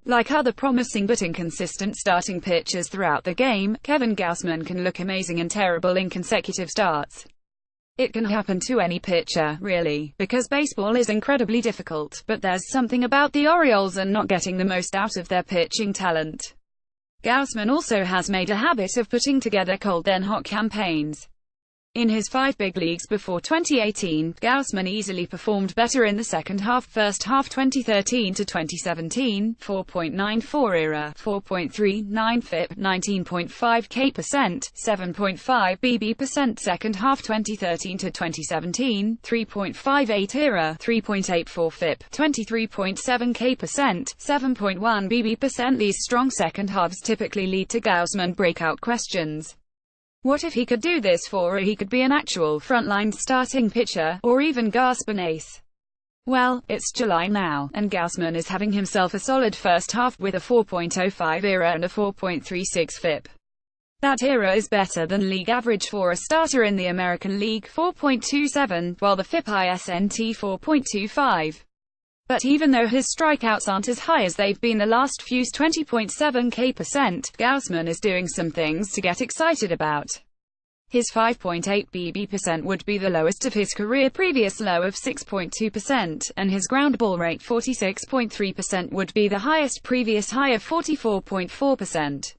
Like other promising but inconsistent starting pitchers throughout the game, Kevin Gausman can look amazing and terrible in consecutive starts. It can happen to any pitcher, really, because baseball is incredibly difficult, but there's something about the Orioles and not getting the most out of their pitching talent. Gausman also has made a habit of putting together cold then hot campaigns. In his 5 big leagues before 2018, Gausman easily performed better in the second half. First half 2013 to 2017, 4.94 ERA, 4.39 FIP, 19.5 K%, 7.5 BB%. Second half 2013 to 2017, 3.58 ERA, 3.84 FIP, 23.7 K%, 7.1 BB%. These strong second halves typically lead to Gausman breakout questions. What if he could do this for he could be an actual frontline starting pitcher, or even Gausman ace? Well, it's July now, and Gausman is having himself a solid first half with a 4.05 ERA and a 4.36 FIP. That ERA is better than league average for a starter in the American League, 4.27, while the FIP isn't 4.25. But even though his strikeouts aren't as high as they've been the last few, 20.7 K%, Gausman is doing some things to get excited about. His 5.8 BB% would be the lowest of his career previous low of 6.2%, and his ground ball rate 46.3% would be the highest previous high of 44.4%.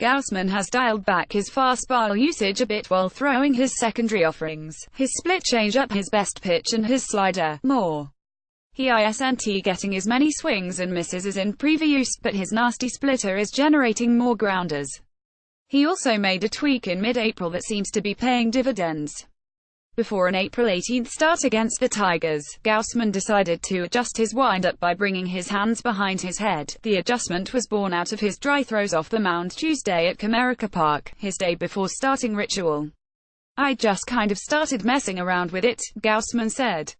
Gausman has dialed back his fastball usage a bit while throwing his secondary offerings, his split changeup, his best pitch and his slider, more. He isn't getting as many swings and misses as in previous, but his nasty splitter is generating more grounders. He also made a tweak in mid-April that seems to be paying dividends. Before an April 18 start against the Tigers, Gausman decided to adjust his windup by bringing his hands behind his head. The adjustment was born out of his dry throws off the mound Tuesday at Comerica Park, his day before starting ritual. "I just kind of started messing around with it," Gausman said.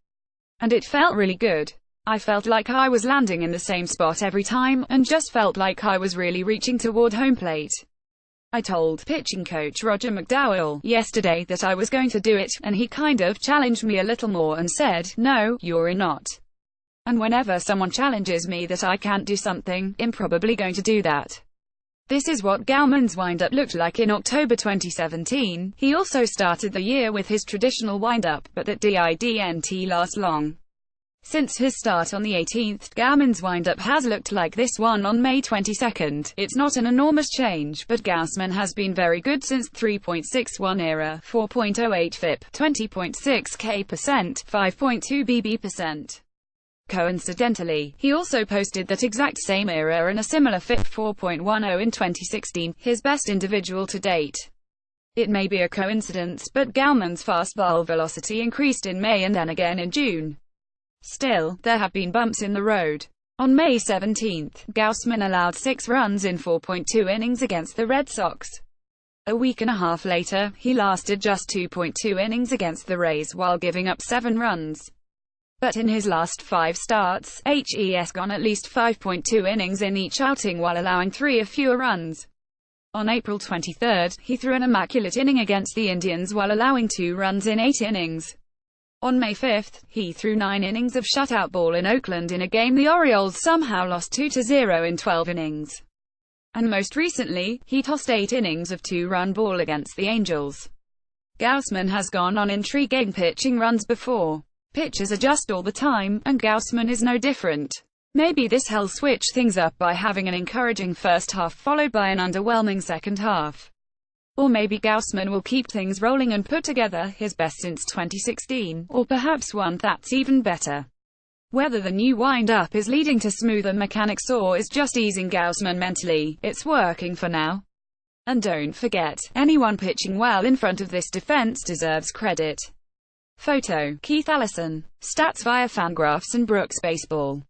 "And it felt really good. I felt like I was landing in the same spot every time, and just felt like I was really reaching toward home plate. I told pitching coach Roger McDowell yesterday that I was going to do it, and he kind of challenged me a little more and said, 'No, you're not. And whenever someone challenges me that I can't do something, I'm probably going to do that.'" This is what Gausman's windup looked like in October 2017. He also started the year with his traditional windup, but that didn't last long. Since his start on the 18th, Gausman's windup has looked like this one on May 22. It's not an enormous change, but Gausman has been very good since. 3.61 ERA, 4.08 FIP, 20.6 K%, 5.2 BB%. Coincidentally, he also posted that exact same ERA and a similar FIP, 4.10 in 2016, his best individual to date. It may be a coincidence, but Gausman's fastball velocity increased in May and then again in June. Still, there have been bumps in the road. On May 17, Gausman allowed 6 runs in 4.2 innings against the Red Sox. A week and a half later, he lasted just 2.2 innings against the Rays while giving up 7 runs. But in his last 5 starts, he's gone at least 5.2 innings in each outing while allowing 3 or fewer runs. On April 23, he threw an immaculate inning against the Indians while allowing 2 runs in 8 innings. On May 5, he threw 9 innings of shutout ball in Oakland in a game the Orioles somehow lost 2-0 in 12 innings. And most recently, he tossed 8 innings of 2-run ball against the Angels. Gausman has gone on intriguing pitching runs before. Pitchers adjust all the time, and Gausman is no different. Maybe this will switch things up by having an encouraging first half followed by an underwhelming second half. Or maybe Gausman will keep things rolling and put together his best since 2016, or perhaps one that's even better. Whether the new wind-up is leading to smoother mechanics or is just easing Gausman mentally, it's working for now. And don't forget, anyone pitching well in front of this defense deserves credit. Photo: Keith Allison. Stats via Fangraphs and Brooks Baseball.